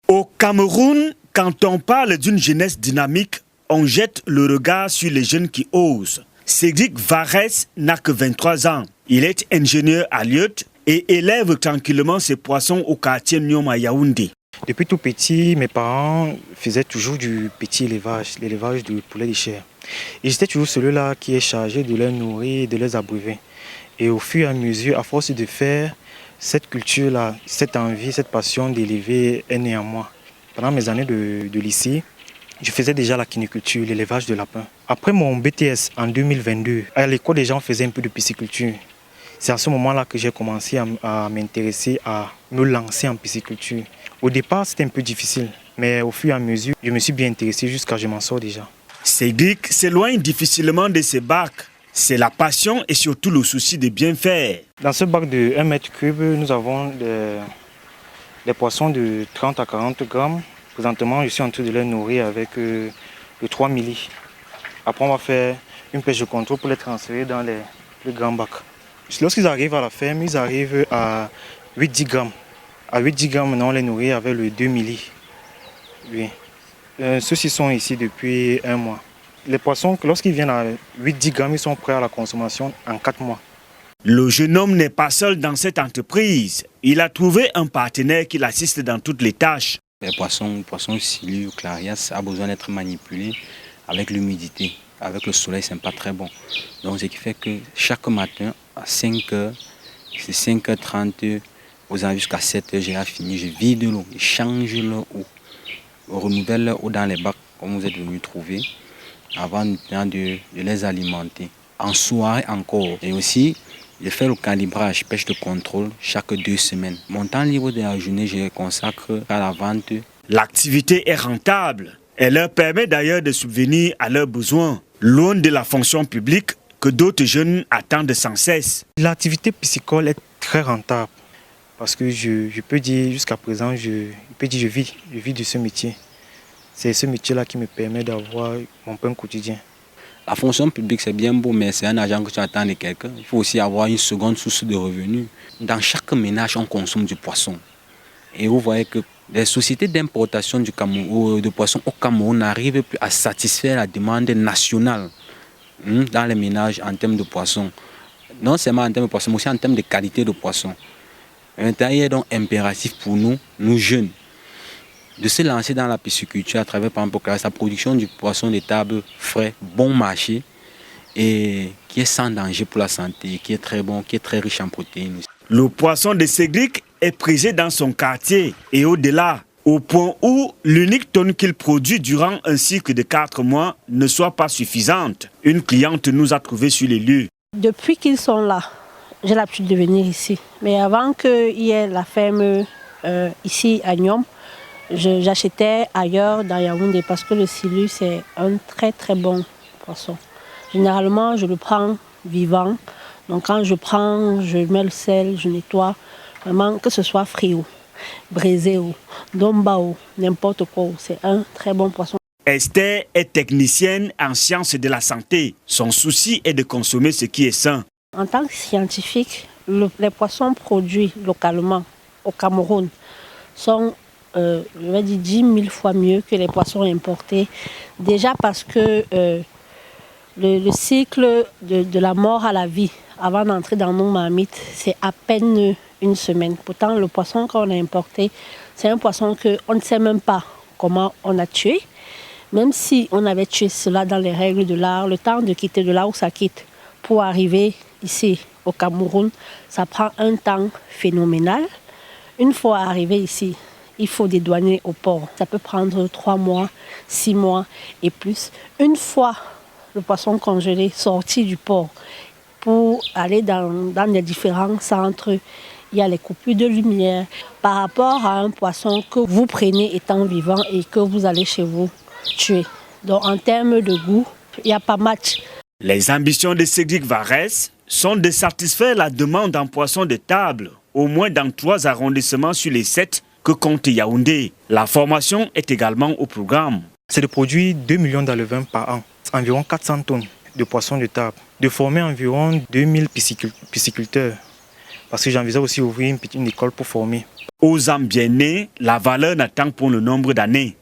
Au Cameroun, quand on parle d'une jeunesse dynamique, on jette le regard sur les jeunes qui osent. Cédric Varès n'a que 23 ans. Il est ingénieur à Lyotte et élève tranquillement ses poissons au quartier Nyom à Yaoundé. Depuis tout petit, mes parents faisaient toujours du petit élevage, l'élevage de poulets de chair. Et j'étais toujours celui-là qui est chargé de les nourrir et de les abreuver. Et au fur et à mesure, à force de faire, cette culture-là, cette envie, cette passion d'élever est née en moi. Pendant mes années de lycée, je faisais déjà la quiniculture, l'élevage de lapins. Après mon BTS en 2022, à l'école, les gens faisaient un peu de pisciculture. C'est à ce moment-là que j'ai commencé à m'intéresser, à me lancer en pisciculture. Au départ, c'était un peu difficile, mais au fur et à mesure, je me suis bien intéressé jusqu'à ce que je m'en sors déjà. Cédric s'éloigne difficilement de ses bacs. C'est la passion et surtout le souci de bien faire. Dans ce bac de 1 mètre cube, nous avons des poissons de 30 à 40 grammes. Présentement, je suis en train de les nourrir avec le 3 milli. Après, on va faire une pêche de contrôle pour les transférer dans les plus grands bacs. Lorsqu'ils arrivent à la ferme, ils arrivent à 8-10 grammes. À 8-10 grammes, maintenant, on les nourrit avec le 2 milli. Oui. Ceux-ci sont ici depuis 1 mois. Les poissons, lorsqu'ils viennent à 8-10 grammes, ils sont prêts à la consommation en 4 mois. Le jeune homme n'est pas seul dans cette entreprise. Il a trouvé un partenaire qui l'assiste dans toutes les tâches. Les poissons silure, clarias, a besoin d'être manipulés avec l'humidité. Avec le soleil, ce n'est pas très bon. Donc, ce qui fait que chaque matin, à 5h, c'est 5h30, aux environs jusqu'à 7h, j'ai fini. Je vide l'eau, je change l'eau, je renouvelle l'eau dans les bacs, comme vous êtes venu trouver, avant de les alimenter. En soirée encore. Et aussi, je fais le calibrage, pêche de contrôle, chaque 2 semaines. Mon temps libre de la journée, je le consacre à la vente. L'activité est rentable. Elle leur permet d'ailleurs de subvenir à leurs besoins, loin de la fonction publique que d'autres jeunes attendent sans cesse. L'activité piscicole est très rentable parce que je peux dire jusqu'à présent, je vis de ce métier. C'est ce métier-là qui me permet d'avoir mon pain quotidien. La fonction publique, c'est bien beau, mais c'est un argent que tu attends de quelqu'un. Il faut aussi avoir une seconde source de revenus. Dans chaque ménage, on consomme du poisson. Et vous voyez que les sociétés d'importation de poissons au Cameroun n'arrivent plus à satisfaire la demande nationale dans les ménages en termes de poissons. Non seulement en termes de poissons, mais aussi en termes de qualité de poissons. Il est donc impératif pour nous jeunes, de se lancer dans la pisciculture à travers, par exemple, la production du poisson de table frais, bon marché, et qui est sans danger pour la santé, qui est très bon, qui est très riche en protéines. Le poisson de Cédric est prisé dans son quartier et au-delà, au point où l'unique tonne qu'il produit durant un cycle de 4 mois ne soit pas suffisante. Une cliente nous a trouvés sur les lieux. Depuis qu'ils sont là, j'ai l'habitude de venir ici. Mais avant qu'il y ait la ferme ici à Nyom, j'achetais ailleurs dans Yaoundé parce que le silure c'est un très très bon poisson. Généralement, je le prends vivant. Donc quand je prends, je mets le sel, je nettoie. Vraiment, que ce soit frit ou braisé ou domba ou n'importe quoi, c'est un très bon poisson. Esther est technicienne en sciences de la santé. Son souci est de consommer ce qui est sain. En tant que scientifique, les poissons produits localement au Cameroun sont je vais dire 10 000 fois mieux que les poissons importés. Déjà parce que le cycle de la mort à la vie, avant d'entrer dans nos marmites, c'est à peine 1 semaine. Pourtant, le poisson qu'on a importé, c'est un poisson qu'on ne sait même pas comment on a tué. Même si on avait tué cela dans les règles de l'art, le temps de quitter de là où ça quitte pour arriver ici au Cameroun, ça prend un temps phénoménal. Une fois arrivé ici, il faut dédouaner au port. Ça peut prendre 3 mois, 6 mois et plus. Une fois le poisson congelé sorti du port pour aller dans les différents centres, il y a les coupures de lumière par rapport à un poisson que vous prenez étant vivant et que vous allez chez vous tuer. Donc en termes de goût, il n'y a pas match. Les ambitions de Cédric Varès sont de satisfaire la demande en poisson de table, au moins dans 3 arrondissements sur les 7 que compte Yaoundé. La formation est également au programme. C'est de produire 2 millions d'alevins par an, environ 400 tonnes de poissons de table, de former environ 2000 pisciculteurs parce que j'envisage aussi ouvrir une école pour former. Aux âmes bien nées, la valeur n'attend pour le nombre d'années.